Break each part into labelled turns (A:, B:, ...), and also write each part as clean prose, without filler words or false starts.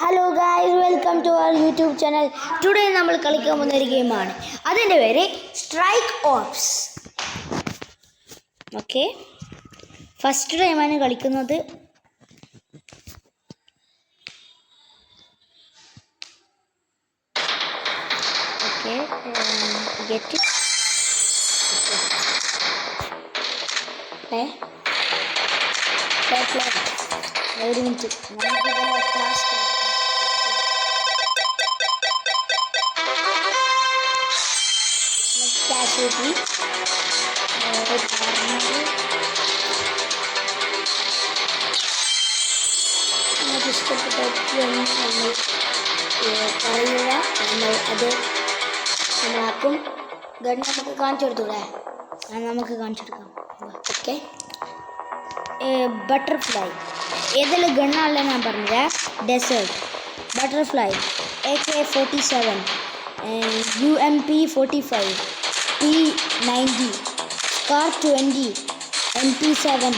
A: Hello guys, welcome to our YouTube channel. Today നമ്മൾ കളിക്കാൻ പോകുന്ന ഒരു ഗെയിമാണ്. അതിൻ്റെ പേര് സ്ട്രൈക്ക് ഓപ്സ്. ഓക്കെ, ഫസ്റ്റ് ടൈമാണ് കളിക്കുന്നത്. ഓക്കെ, ഗെറ്റ് ഒരു മിനിറ്റ്, ക്ലാസ് ക്യാഷ് കിട്ടി. നമുക്ക് ഇഷ്ടപ്പെട്ട നമ്മൾ പറയുക, നമ്മൾ അത് നമ്മളാക്കും. ഗൺ നമുക്ക് കാണിച്ചു കൊടുത്തൂടെ? നമുക്ക് കാണിച്ചു കൊടുക്കാം. ഓക്കെ, ബട്ടർഫ്ലൈ ഏതെല്ലാം ഗണ്ണാണല്ലോ ഞാൻ പറഞ്ഞത്. Desert, butterfly, AK-47, UMP 45, P90, Scar 20, MP7,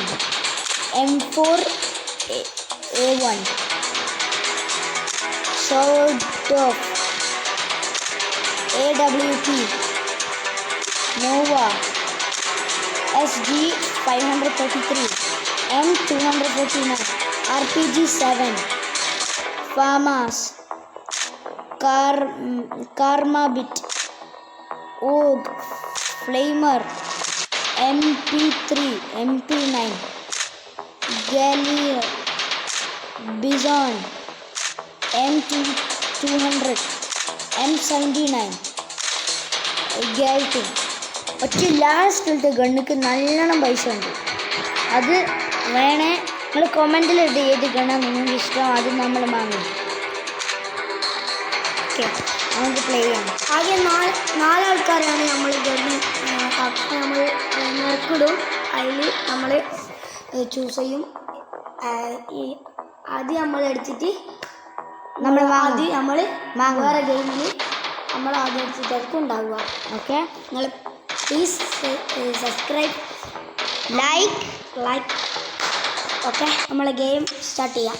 A: M4A1, Sword Dog, AWP, Nova, SG 533, M249, RPG-7, FAMAS, Karmabit, OG, Flamer, MP3, MP9, Gallier, Bison, MT200, M79, Galton. ഒറ്റ ലാസ്റ്റിലത്തെ ഗണ്ണുക്ക് നല്ലോണം പൈസ ഉണ്ട്. അത് വേണേ നിങ്ങൾ കൊമൻറ്റിലിട്ട് ഏത് ഗണ്ണാണ് നിങ്ങൾക്ക് ഇഷ്ടം, അത് നമ്മൾ വാങ്ങും. ഓക്കെ, നമുക്ക് പ്ലേ ചെയ്യാം. ആകെ നാലാൾക്കാരാണ് നമ്മൾ ഗണ്ണ്. നമ്മൾ നിറക്കിടും, അതിൽ നമ്മൾ ചൂസ് ചെയ്യും. ആദ്യം നമ്മൾ എടുത്തിട്ട് നമ്മൾ വേറെ ഗെയിമിൽ നമ്മൾ ആദ്യം എടുത്തിട്ടായിരിക്കും ഉണ്ടാവുക. ഓക്കെ, നിങ്ങൾ പ്ലീസ് സബ്സ്ക്രൈബ്, ലൈക്ക്. ഓക്കെ, നമ്മളെ ഗെയിം സ്റ്റാർട്ട് ചെയ്യാം.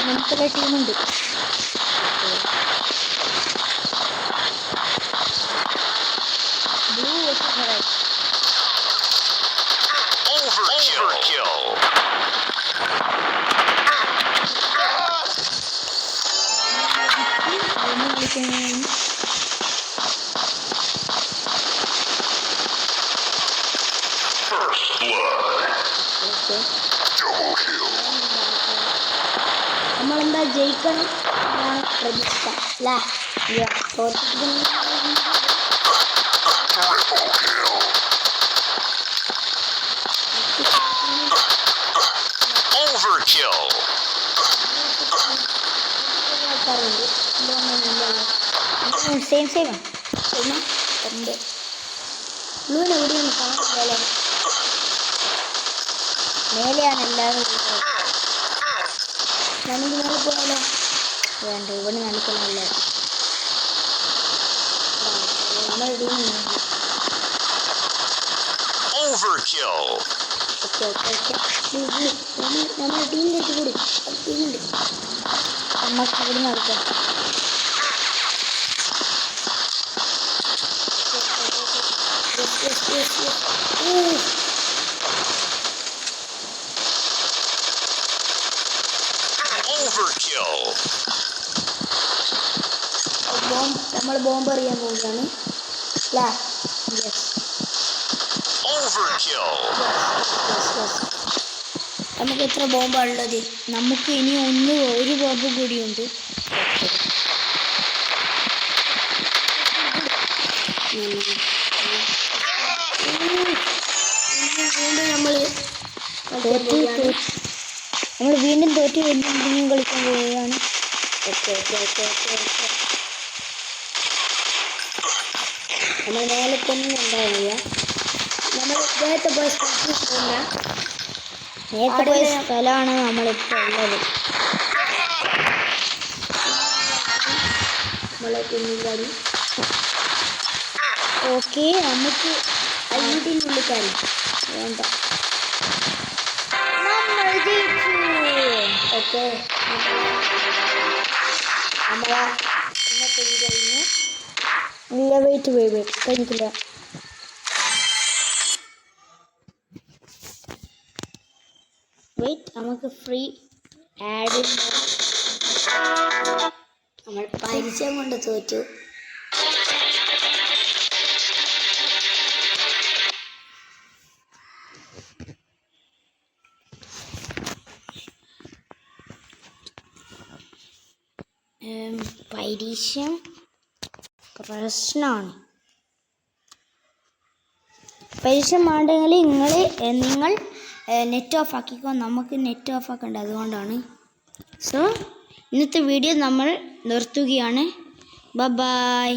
A: നമുക്കുള്ള ടീമുണ്ട്. ബ്ലൂ നമ്മളെന്താ ജയിക്കണം എന്നാണ് പ്രതീക്ഷ അല്ലേ? സെയിം ബ്ലൂവിനെ എവിടെയാണ് കാണാൻ മേലെയാണ് എല്ലാവരും. നമുക്ക് മേലെ പോയാലോ? വേണ്ട, ഇവിടെ നടക്കണമല്ല. നമ്മുടെ ടീമിലേക്ക് കൂടി ടീമുണ്ട്. നമുക്ക് ഇവിടെ നടക്കാം. നമ്മൾ ബോംബ് എറിയാൻ പോവുകയാണ്. നമുക്ക് എത്ര ബോംബാണ് ഉള്ളത്? നമുക്ക് ഇനി ഒരു ബോംബ് കൂടിയുണ്ട്. നമ്മൾ വീണ്ടും തോറ്റ് വീണ്ടും കളിക്കാൻ പോവുകയാണ്.
B: ഓക്കെ നമ്മൾ നേരെ തന്നെ ഉണ്ടാവുക. നമ്മൾ നേരത്തെ പോയ
A: സ്ഥലമാണ് നമ്മളിപ്പോൾ ഉള്ളത്.
B: നമ്മളെ കുഞ്ഞുകാരി
A: ഓക്കെ നമുക്ക്
B: വീട്ടിനുള്ളിൽ കയറി
A: വേണ്ട. നമ്മൾ ജയിച്ചു.
B: ഓക്കെ നമ്മളെ ഇന്നത്തെ വീഡിയോ കഴിഞ്ഞു.
A: ഇല്ല, വെയിറ്റ് കഴിഞ്ഞിട്ടില്ല.
B: വെയിറ്റ്, നമുക്ക് ഫ്രീ ആഡ് നമ്മൾ പരിചയം കൊണ്ട് തോറ്റു.
A: പരീക്ഷ പ്രശ്നമാണ്. പരീക്ഷ വേണ്ടെങ്കിൽ നിങ്ങൾ നെറ്റ് ഓഫ് ആക്കിക്കോ. നമുക്ക് നെറ്റ് ഓഫ് ആക്കണ്ട, അതുകൊണ്ടാണ്. സോ ഇന്നത്തെ വീഡിയോ നമ്മൾ നിർത്തുകയാണ്. ബൈ.